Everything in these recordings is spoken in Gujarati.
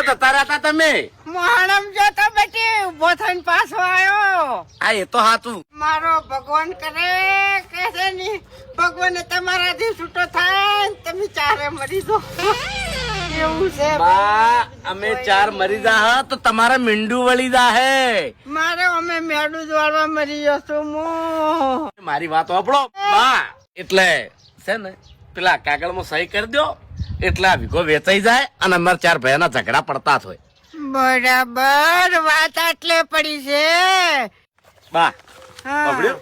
જતા રહેતા તમે? મોહણમ જો તો બેટી ઉભો થઈને પાછો આવ્યો. આ એ તો હાતું. મારો ભગવાન કરે કે છે ની ભગવાન તમારાથી છૂટો થાય ને તમે ચારે મરી દો એવું છે. બા અમે ચાર મરી જા તો તમારે મીંડું વળી જા હે. મારે અમે મેડું જોડવા મરી જશું હું. મારી વાત સાંભળો બા. એટલે છે ને પેલા કાગળમાં સહી કરી દો એટલે આ વીઘો વેચાઈ જાય અને અમારા ચાર ભાઈના ઝઘડા પડતા જ હોય. બરાબર વાત આટલે પડી છે. બા હા. સાંભળ્યું?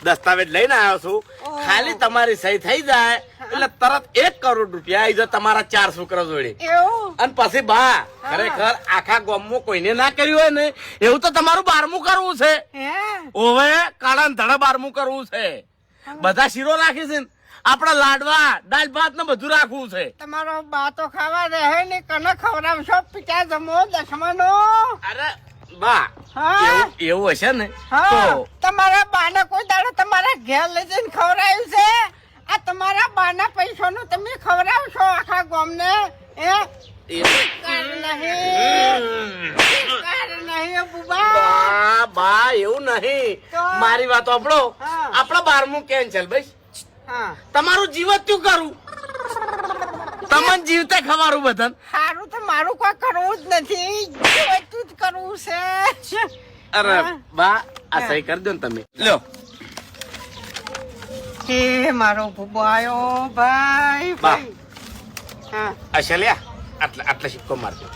દસ્તાવેજ લઈને આવ્યો છું. ખાલી તમારી સહી થઈ જાય એટલે તરત 1 કરોડ રૂપિયા આવી જાય તમારા 4 છોકરા જોડે. એવું અને પછી બા ખરેખર આખા ગામમાં કોઈને ના કર્યું હોય ને એવું તો તમારું 12મું કરવું છે. હે ઓવે કાળા ને ધડા 12મું કરવું છે. બધા શીરો રાખી છે ને આપડા લાડવા દાળ ભાત ને બધું રાખવું છે. તમારો બા તો ખાવા રહે ને કને ખવડાવશો પિતા જમો દસમાનો. અરે બા હા. એવું હશે ને હા તો તમારા બાને કોઈ દાડો તમારા ઘેર લઈ જઈને ખવડાવ્યું છે? આ તમારા બાના પૈસાનું તમે ખવડાવશો આખા ગામને? બા બા એવું નહીં. તો? મારી વાત સાંભળો. હા. આપડા 12મું કેન્સલ ભાઈ. હા તમારું જીવત શું કરું? તમને જીવતે ખવારું બધાને. સારું તો મારું કોઈ કરવું જ નથી એટલું જ કરવું છે. અરે હા. બા આ સહી કરી દો ને તમે લ્યો. હે મારો ભૂબો આયો ભાઈ બા. ભાઈ. હા અશલ્યા આટલા સિક્કો મારજો.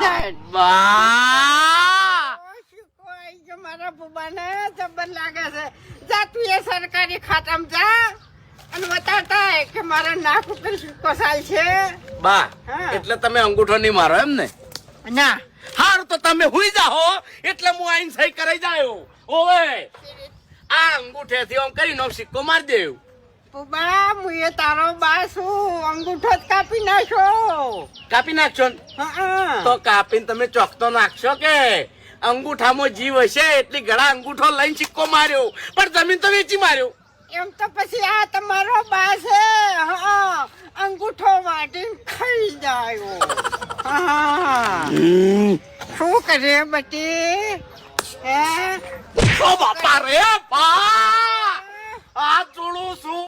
જાય. બા કોઈ જો મારા ભૂબાને જબર લાગે છે. જા તું એ સરકારી ખાતામાં જા અને બતાવતા કે મારા નાક ઉપર સિક્કો સાલ છે. બા હા. એટલે તમે અંગૂઠો નહીં મારો એમ ને? ના હારું તો તમે હુઈ જાઓ એટલે હું આઈને સહી કરાઈ જાયો. ઓવે આ અંગૂઠેથી આમ કરીને આમ સિક્કો મારી દેવ. ભૂબા હું એ તારો બા છું અંગૂઠો જ કાપી નાખો. કાપી નાખશો ને? હા તો કાપીને તમે ચોકતો નાખશો કે અંગૂઠામાં જીવ હશે એટલી ઘણા અંગૂઠો લઈને સિક્કો માર્યો પણ જમીન તો વેચી માર્યો. એમ તો પછી આ તમારો બા છે. હા અંગૂઠો વાટીને ખાઈ જાય. હા શું કરે બટી? હે ઓ બાપા રે બા આ જોડું છું.